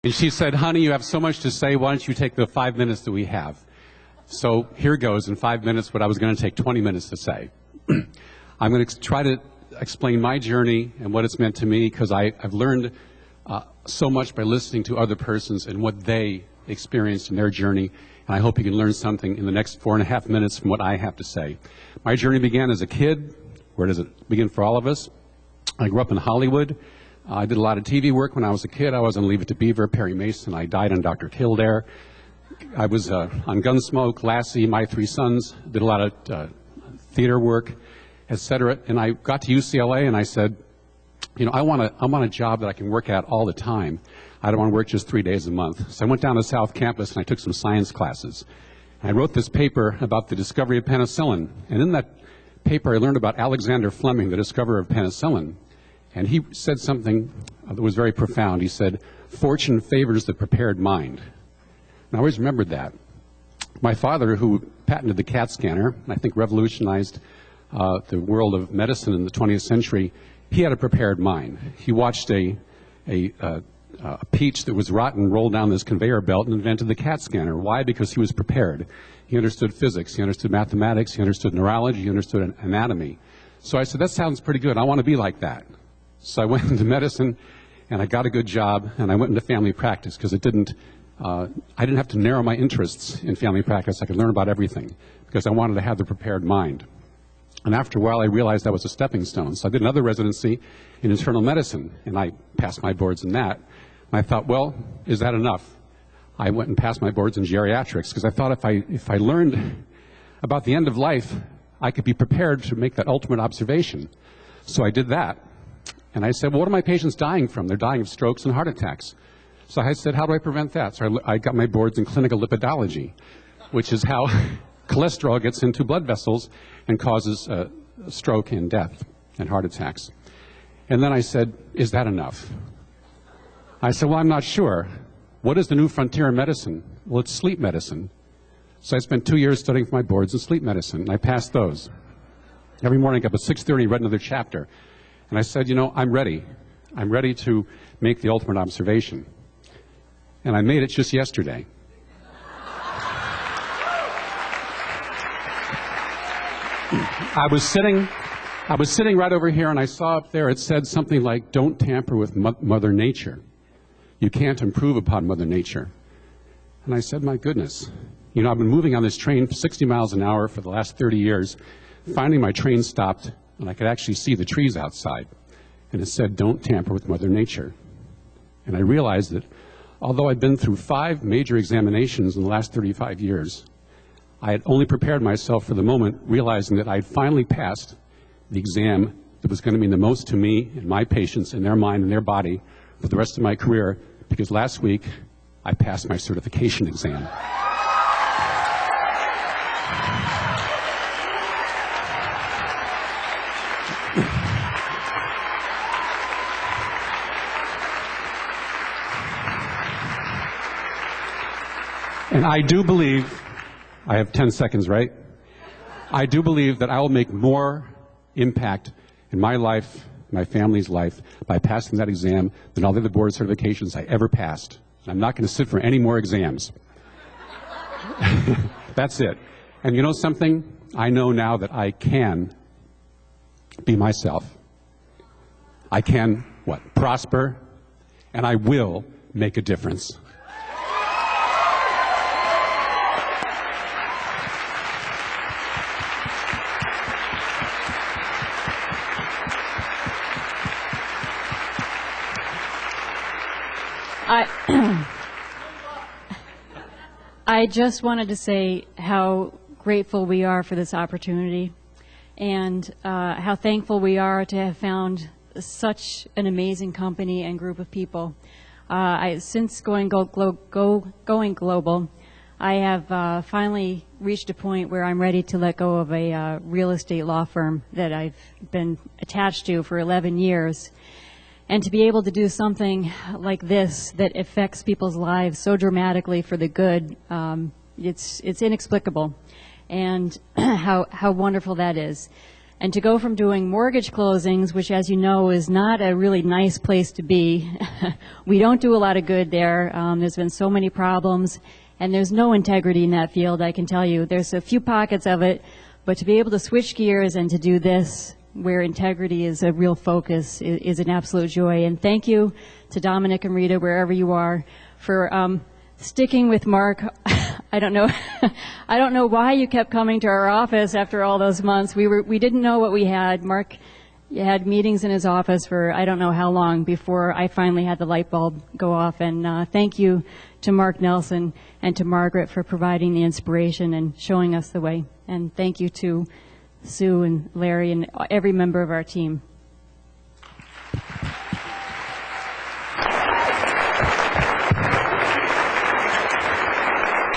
And she said, honey, you have so much to say, why don't you take the 5 minutes that we have? So here goes, in 5 minutes, what I was going to take 20 minutes to say. I'm going to try to explain my journey and what it's meant to me, because I've learned so much by listening to other persons and what they experienced in their journey. And I hope you can learn something in the next 4.5 minutes from what I have to say. My journey began as a kid. Where does it begin for all of us? I grew up in Hollywood. I did a lot of TV work when I was a kid. I was on Leave It to Beaver, Perry Mason. I died on Dr. Kildare. I was on Gunsmoke, Lassie, My Three Sons. Did a lot of theater work, etc. And I got to UCLA and I said, you know, I want a job that I can work at all the time. I don't want to work just 3 days a month. So I went down to South Campus and I took some science classes. And I wrote this paper about the discovery of penicillin. And in that paper I learned about Alexander Fleming, the discoverer of penicillin. And he said something that was very profound. He said, fortune favors the prepared mind. And I always remembered that. My father, who patented the CAT scanner, and I think revolutionized the world of medicine in the 20th century, he had a prepared mind. He watched a peach that was rotten roll down this conveyor belt and invented the CAT scanner. Why? Because he was prepared. He understood physics, he understood mathematics, he understood neurology, he understood anatomy. So I said, that sounds pretty good. I want to be like that. So I went into medicine, and I got a good job, and I went into family practice because I didn't have to narrow my interests in family practice. I could learn about everything because I wanted to have the prepared mind. And after a while, I realized that was a stepping stone. So I did another residency in internal medicine, and I passed my boards in that. And I thought, well, is that enough? I went and passed my boards in geriatrics because I thought if I learned about the end of life, I could be prepared to make that ultimate observation. So I did that. And I said, well, what are my patients dying from? They're dying of strokes and heart attacks. So I said, how do I prevent that? So I got my boards in clinical lipidology, which is how cholesterol gets into blood vessels and causes stroke and death and heart attacks. And then I said, is that enough? I said, well, I'm not sure. What is the new frontier in medicine? Well, it's sleep medicine. So I spent 2 years studying for my boards in sleep medicine, and I passed those. Every morning I got up at 6:30, read another chapter. And I said, you know, I'm ready. I'm ready to make the ultimate observation. And I made it just yesterday. I was sitting right over here, and I saw up there, it said something like, don't tamper with Mother Nature. You can't improve upon Mother Nature. And I said, my goodness. You know, I've been moving on this train 60 miles an hour for the last 30 years. Finally, my train stopped, and I could actually see the trees outside. And it said, don't tamper with Mother Nature. And I realized that although I'd been through 5 major examinations in the last 35 years, I had only prepared myself for the moment, realizing that I had finally passed the exam that was going to mean the most to me and my patients and their mind and their body for the rest of my career, because last week I passed my certification exam. And I do believe, I have 10 seconds, right? I do believe that I will make more impact in my life, my family's life, by passing that exam than all the other board certifications I ever passed. And I'm not going to sit for any more exams. That's it. And you know something? I know now that I can be myself. I can, prosper, and I will make a difference. I just wanted to say how grateful we are for this opportunity, and how thankful we are to have found such an amazing company and group of people. Since going global, I have finally reached a point where I'm ready to let go of a real estate law firm that I've been attached to for 11 years. And to be able to do something like this that affects people's lives so dramatically for the good, it's inexplicable. And how wonderful that is. And to go from doing mortgage closings, which, as you know, is not a really nice place to be. We don't do a lot of good there. There's been so many problems, and there's no integrity in that field, I can tell you. There's a few pockets of it, but to be able to switch gears and to do this, where integrity is a real focus, is an absolute joy. And thank you to Dominic and Rita, wherever you are, for sticking with Mark. I don't know why you kept coming to our office after all those months. We didn't know what we had. Mark had meetings in his office for I don't know how long before I finally had the light bulb go off. And thank you to Mark Nelson and to Margaret for providing the inspiration and showing us the way. And thank you to Sue and Larry and every member of our team.